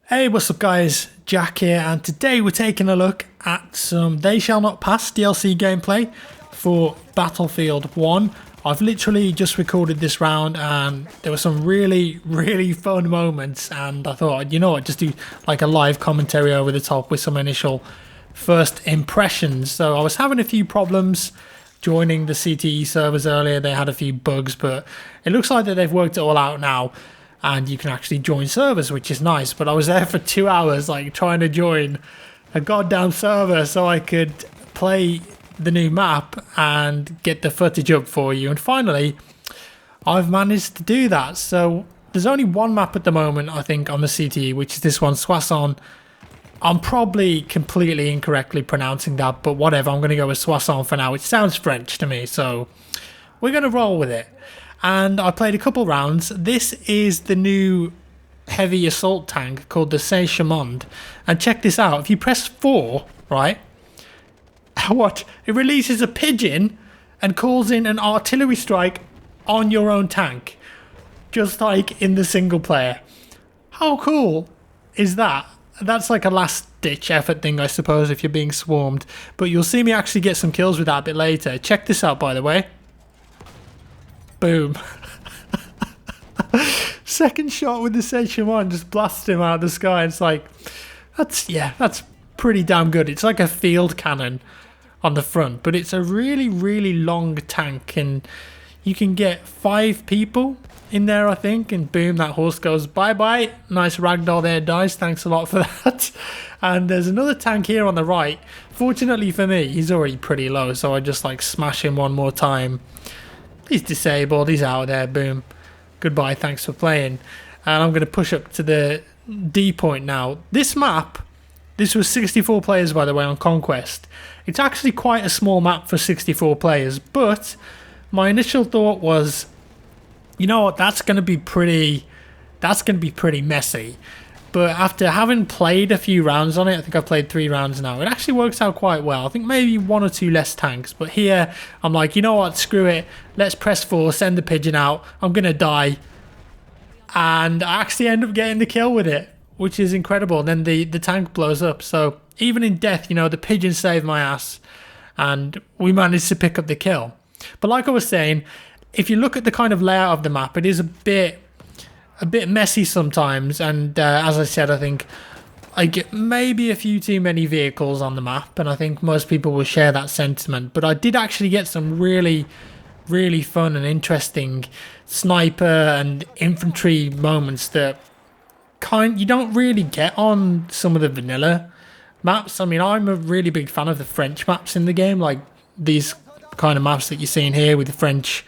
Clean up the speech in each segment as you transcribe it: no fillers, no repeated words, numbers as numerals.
Hey, what's up guys? Jack here, and today we're taking a look at some They Shall Not Pass DLC gameplay for Battlefield 1. I've literally just recorded this round and there were some really fun moments, and I thought, you know what, just do like a live commentary over the top with some initial first impressions. So I was having a few problems joining the CTE servers earlier. They had a few bugs, but it looks like that they've worked it all out now. And you can actually join servers, which is nice. But I was there for 2 hours, like trying to join a goddamn server so I could play the new map and get the footage up for you. And finally, I've managed to do that. So there's only one map at the moment, I think, on the CTE, which is this one, Soissons. I'm probably completely incorrectly pronouncing that, but whatever. I'm going to go with Soissons for now. It sounds French to me, so we're going to roll with it. And I played a couple rounds. This is the new heavy assault tank called the Saint-Chamond. And check this out. If you press 4, right, what? It releases a pigeon and calls in an artillery strike on your own tank. Just like in the single player. How cool is that? That's like a last-ditch effort thing, I suppose, if you're being swarmed. But you'll see me actually get some kills with that a bit later. Check this out, by the way. Boom. Second shot with the Saint-Chamond just blasted him out of the sky. It's like, that's pretty damn good. It's like a field cannon on the front, but it's a really long tank, and you can get 5 people in there, I think, and boom, that horse goes bye-bye. Nice ragdoll there, dies. Thanks a lot for that. And there's another tank here on the right. Fortunately for me, he's already pretty low, so I just like smash him one more time. He's disabled, he's out there, boom. Goodbye, thanks for playing. And I'm going to push up to the D point now. This map, this was 64 players, by the way, on Conquest. It's actually quite a small map for 64 players, but my initial thought was, you know what, that's going to be pretty messy. But after having played a few rounds on it, I think I've played 3 rounds now, it actually works out quite well. I think maybe 1 or 2 less tanks. But here, I'm like, you know what, screw it. Let's press 4, send the pigeon out. I'm going to die. And I actually end up getting the kill with it, which is incredible. And then the tank blows up. So even in death, you know, the pigeon saved my ass. And we managed to pick up the kill. But like I was saying, if you look at the kind of layout of the map, it is a bit messy sometimes, and as I said, I think I get maybe a few too many vehicles on the map, and I think most people will share that sentiment. But I did actually get some really fun and interesting sniper and infantry moments that you don't really get on some of the vanilla maps. I mean, I'm a really big fan of the French maps in the game, like these kind of maps that you're seeing here with the French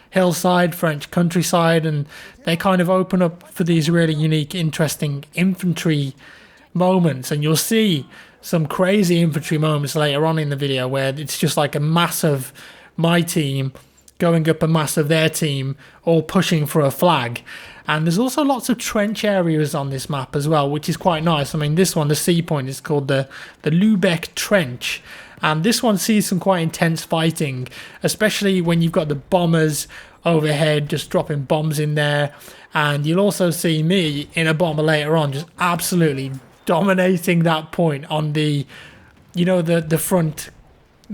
hillside, French countryside, and they kind of open up for these really unique, interesting infantry moments. And you'll see some crazy infantry moments later on in the video where it's just like a mass of my team going up a mass of their team, all pushing for a flag. And there's also lots of trench areas on this map as well, which is quite nice. I mean, this one, the C point, is called the Lubeck Trench. And this one sees some quite intense fighting, especially when you've got the bombers overhead just dropping bombs in there. And you'll also see me in a bomber later on just absolutely dominating that point on the, you know, the front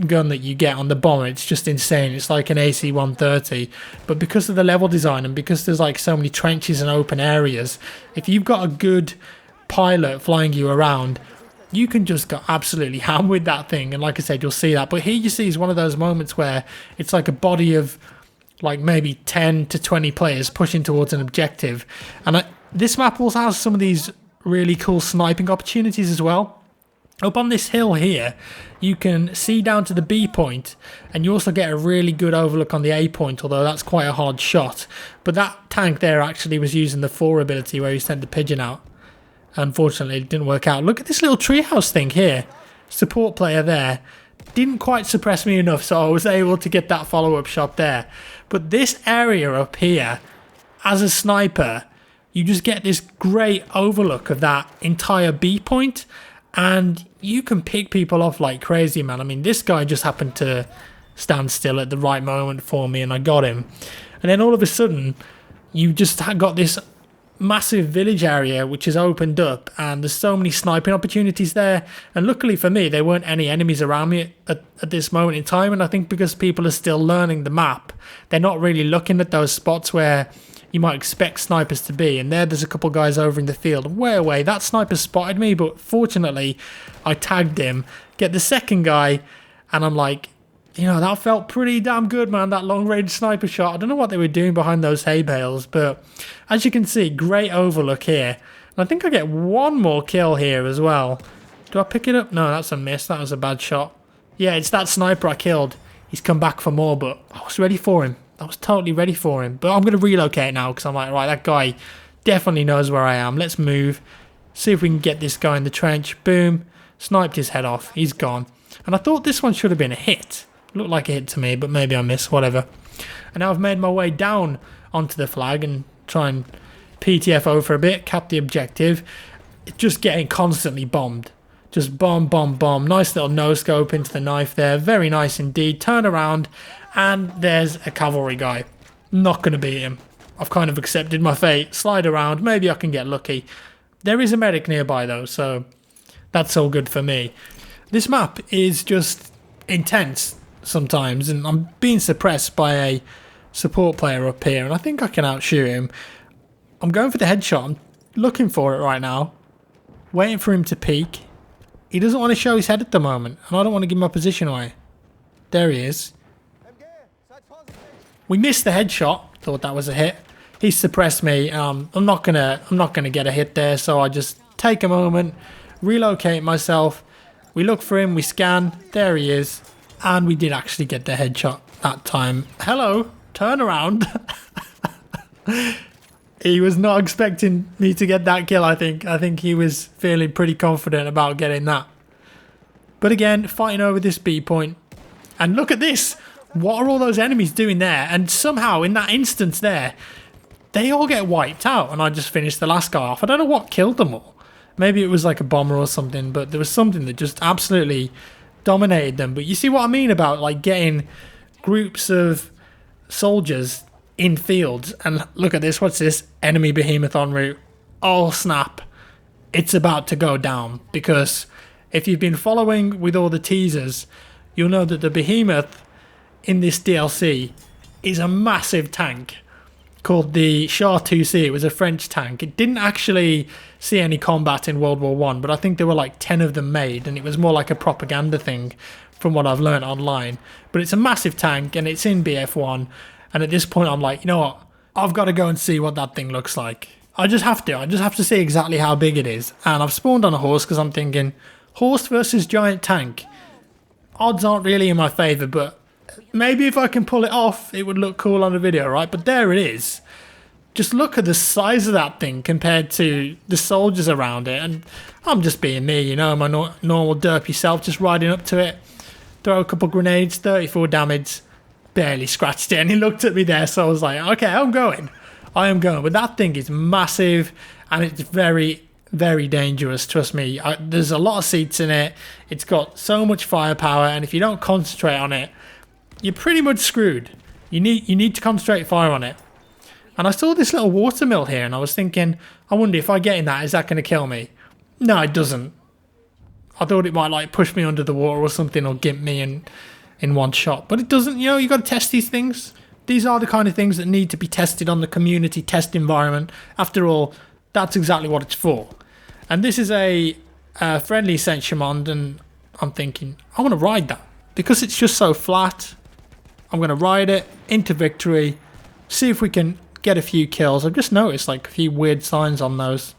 gun that you get on the bomber. It's just insane. It's like an AC-130. But because of the level design and because there's like so many trenches and open areas, if you've got a good pilot flying you around, you can just go absolutely ham with that thing. And like I said, you'll see that. But here you see is one of those moments where it's like a body of like maybe 10 to 20 players pushing towards an objective. And this map also has some of these really cool sniping opportunities as well. Up on this hill here, you can see down to the B point, and you also get a really good overlook on the A point, although that's quite a hard shot. But that tank there actually was using the 4 ability where he sent the pigeon out. Unfortunately, it didn't work out. Look at this little treehouse thing here. Support player there. Didn't quite suppress me enough, so I was able to get that follow-up shot there. But this area up here, as a sniper, you just get this great overlook of that entire B point, and you can pick people off like crazy, man. I mean, this guy just happened to stand still at the right moment for me, and I got him. And then all of a sudden, you just got this massive village area which is opened up, and there's so many sniping opportunities there. And luckily for me, there weren't any enemies around me at this moment in time. And I think because people are still learning the map, they're not really looking at those spots where you might expect snipers to be. And there's a couple guys over in the field way away. That sniper spotted me, but fortunately I tagged him, get the second guy, and I'm like, you know, that felt pretty damn good, man, that long-range sniper shot. I don't know what they were doing behind those hay bales, but as you can see, great overlook here. And I think I get one more kill here as well. Do I pick it up? No, that's a miss. That was a bad shot. Yeah, it's that sniper I killed. He's come back for more, but I was ready for him. I was totally ready for him. But I'm going to relocate now because I'm like, right, that guy definitely knows where I am. Let's move. See if we can get this guy in the trench. Boom. Sniped his head off. He's gone. And I thought this one should have been a hit. Looked like a hit to me, but maybe I missed, whatever. And now I've made my way down onto the flag and try and PTFO for a bit, cap the objective. It's just getting constantly bombed. Just bomb, bomb, bomb. Nice little no-scope into the knife there. Very nice indeed. Turn around, and there's a cavalry guy. Not going to beat him. I've kind of accepted my fate. Slide around. Maybe I can get lucky. There is a medic nearby, though, so that's all good for me. This map is just intense sometimes, and I'm being suppressed by a support player up here, and I think I can outshoot him. I'm going for the headshot. I'm looking for it right now, waiting for him to peek. He doesn't want to show his head at the moment, and I don't want to give my position away. There he is. We missed the headshot. Thought that was a hit. He suppressed me. I'm not gonna get a hit there, so I just take a moment, relocate myself. We look for him. We scan. There he is. And we did actually get the headshot that time. Hello, turn around. He was not expecting me to get that kill, I think. I think he was feeling pretty confident about getting that. But again, fighting over this B point. And look at this. What are all those enemies doing there? And somehow, in that instance there, they all get wiped out. And I just finished the last guy off. I don't know what killed them all. Maybe it was like a bomber or something. But there was something that just absolutely dominated them. But you see what I mean about like getting groups of soldiers in fields. And look at this. What's this? Enemy behemoth en route. Oh snap. It's about to go down, because if you've been following with all the teasers, you'll know that the behemoth in this DLC is a massive tank called the Char 2C. It was a French tank. It didn't actually see any combat in World War One, but I think there were like 10 of them made, and it was more like a propaganda thing from what I've learned online. But it's a massive tank, and it's in BF1, and at this point I'm like, you know what? I've got to go and see what that thing looks like. I just have to see exactly how big it is. And I've spawned on a horse because I'm thinking, horse versus giant tank. Odds aren't really in my favour, but maybe if I can pull it off, it would look cool on a video, right? But there it is. Just look at the size of that thing compared to the soldiers around it. And I'm just being me, you know, my normal derpy self, just riding up to it. Throw a couple grenades, 34 damage. Barely scratched it, and he looked at me there, so I was like, okay, I'm going. I am going. But that thing is massive, and it's very, very dangerous, trust me. There's a lot of seats in it. It's got so much firepower, and if you don't concentrate on it, you're pretty much screwed. You need to concentrate fire on it. And I saw this little watermill here, and I was thinking, I wonder if I get in that, is that going to kill me? No, it doesn't. I thought it might like push me under the water or something, or gimp me in one shot, but it doesn't. You know, you got to test these things. These are the kind of things that need to be tested on the community test environment. After all, that's exactly what it's for. And this is a friendly Saint-Chamond, and I'm thinking, I want to ride that because it's just so flat. I'm going to ride it into victory, see if we can get a few kills. I've just noticed like a few weird signs on those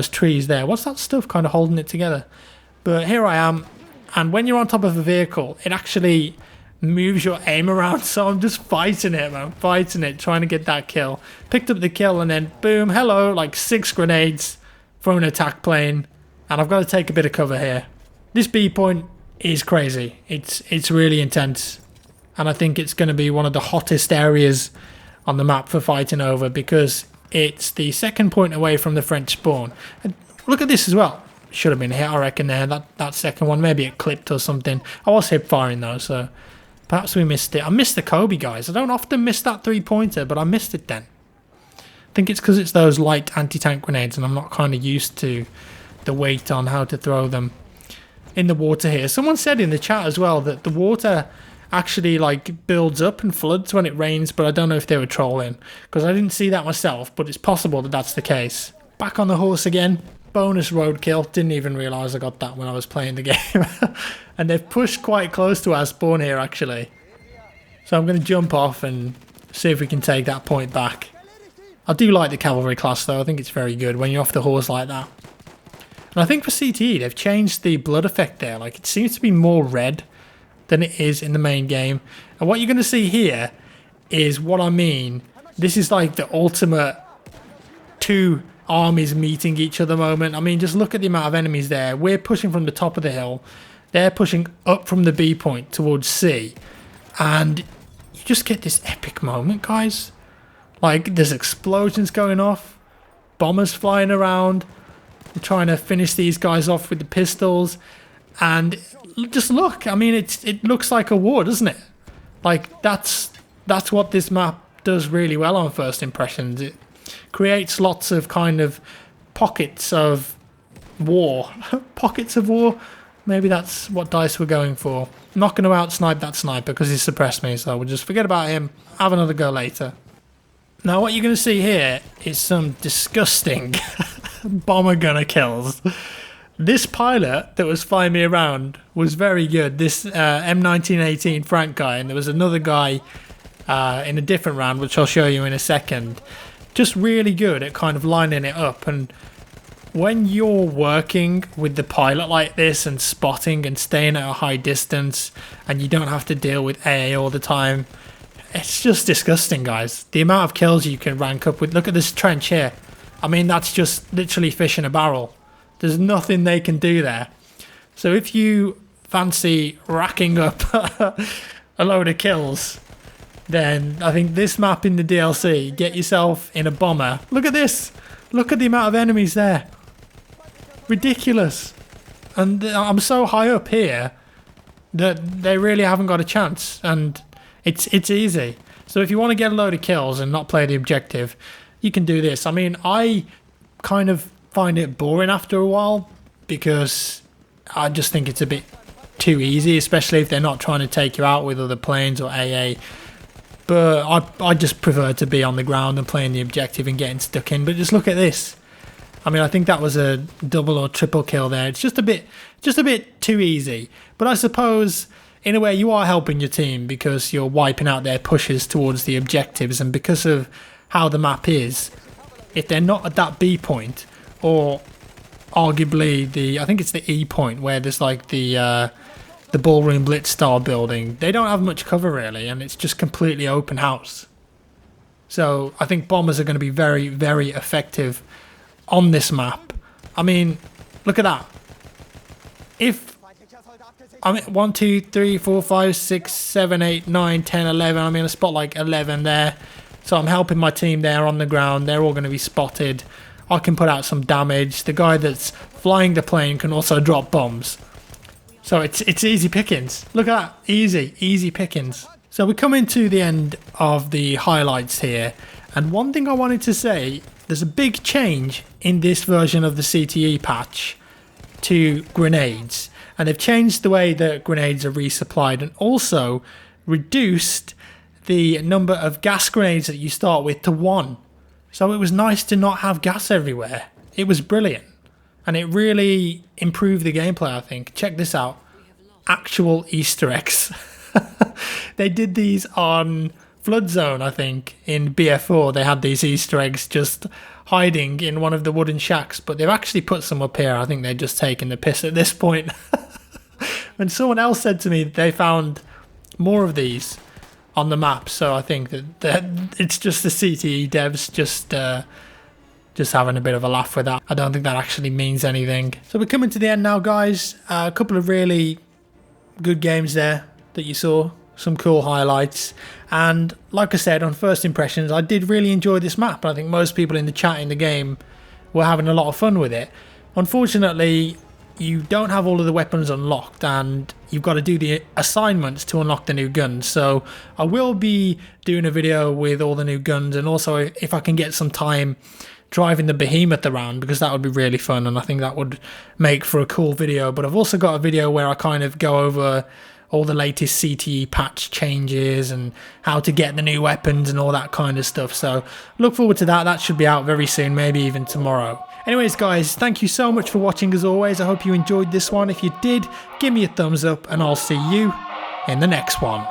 trees there. What's that stuff kind of holding it together? But here I am. And when you're on top of a vehicle, it actually moves your aim around. So I'm just fighting it, man. Fighting it, trying to get that kill. Picked up the kill, and then boom, hello, like 6 grenades from an attack plane. And I've got to take a bit of cover here. This B point is crazy. It's really intense. And I think it's going to be one of the hottest areas on the map for fighting over, because it's the second point away from the French spawn. And look at this as well. Should have been hit, I reckon, there. That second one, maybe it clipped or something. I was hip firing though, so perhaps we missed it. I missed the Kobe, guys. I don't often miss that 3-pointer, but I missed it then. I think it's because it's those light anti-tank grenades and I'm not kind of used to the weight on how to throw them in the water here. Someone said in the chat as well that the water actually like builds up and floods when it rains, but I don't know if they were trolling because I didn't see that myself, but it's possible that that's the case. Back on the horse again. Bonus roadkill. Didn't even realise I got that when I was playing the game. And they've pushed quite close to our spawn here actually. So I'm going to jump off and see if we can take that point back. I do like the cavalry class though. I think it's very good when you're off the horse like that. And I think for CTE they've changed the blood effect there. Like it seems to be more red than it is in the main game. And what you're going to see here is what I mean. This is like the ultimate two armies meeting each other moment. I mean, just look at the amount of enemies there. We're pushing from the top of the hill. They're pushing up from the B point towards C. And you just get this epic moment, guys. Like, there's explosions going off. Bombers flying around. We're trying to finish these guys off with the pistols. And just look. I mean, it looks like a war, doesn't it? Like, that's what this map does really well on first impressions. It creates lots of kind of pockets of war. Pockets of war? Maybe that's what DICE were going for. I'm not going to out-snipe that sniper because he suppressed me, so we'll just forget about him. Have another go later. Now what you're going to see here is some disgusting bomber gunner kills. This pilot that was flying me around was very good. This M1918 Frank guy, and there was another guy in a different round, which I'll show you in a second. Just really good at kind of lining it up. And when you're working with the pilot like this and spotting and staying at a high distance and you don't have to deal with AA all the time, it's just disgusting, guys. The amount of kills you can rank up with. Look at this trench here. I mean, that's just literally fish in a barrel. There's nothing they can do there. So if you fancy racking up a load of kills, then I think this map in the DLC, get yourself in a bomber. Look at this. Look at the amount of enemies there. Ridiculous. And I'm so high up here that they really haven't got a chance. And it's easy. So if you want to get a load of kills and not play the objective, you can do this. I mean, I kind of find it boring after a while because I just think it's a bit too easy, especially if they're not trying to take you out with other planes or AA. But I just prefer to be on the ground and playing the objective and getting stuck in. But just look at this. I mean, I think that was a double or triple kill there. It's just a bit too easy. But I suppose in a way you are helping your team because you're wiping out their pushes towards the objectives. And because of how the map is, if they're not at that B point, or arguably I think it's the E point where there's like the ballroom blitz style building, they don't have much cover really, and it's just completely open house. So I think bombers are going to be very, very effective on this map. I mean, look at that. If I mean 1, 2, 3, 4, 5, 6, 7, 8, 9, 10, 11. I'm in a spot like 11 there. So I'm helping my team there on the ground. They're all going to be spotted. I can put out some damage. The guy that's flying the plane can also drop bombs. So it's easy pickings. Look at that. Easy pickings. So we're coming to the end of the highlights here. And one thing I wanted to say, there's a big change in this version of the CTE patch to grenades. And they've changed the way that grenades are resupplied and also reduced the number of gas grenades that you start with to 1. So it was nice to not have gas everywhere. It was brilliant. And it really improved the gameplay, I think. Check this out. Actual Easter eggs. They did these on Flood Zone, I think. In BF4, they had these Easter eggs just hiding in one of the wooden shacks. But they've actually put some up here. I think they're just taking the piss at this point. When someone else said to me they found more of these on the map. So I think that it's just the CTE devs just having a bit of a laugh with that. I don't think that actually means anything. So we're coming to the end now, guys. A couple of really good games there that you saw. Some cool highlights. And like I said, on first impressions, I did really enjoy this map. And I think most people in the chat in the game were having a lot of fun with it. Unfortunately, you don't have all of the weapons unlocked, and you've got to do the assignments to unlock the new guns. So I will be doing a video with all the new guns, and also if I can get some time driving the Behemoth around, because that would be really fun, and I think that would make for a cool video. But I've also got a video where I kind of go over all the latest CTE patch changes and how to get the new weapons and all that kind of stuff. So look forward to that. That should be out very soon, maybe even tomorrow. Anyways, guys, thank you so much for watching as always. I hope you enjoyed this one. If you did, give me a thumbs up, and I'll see you in the next one.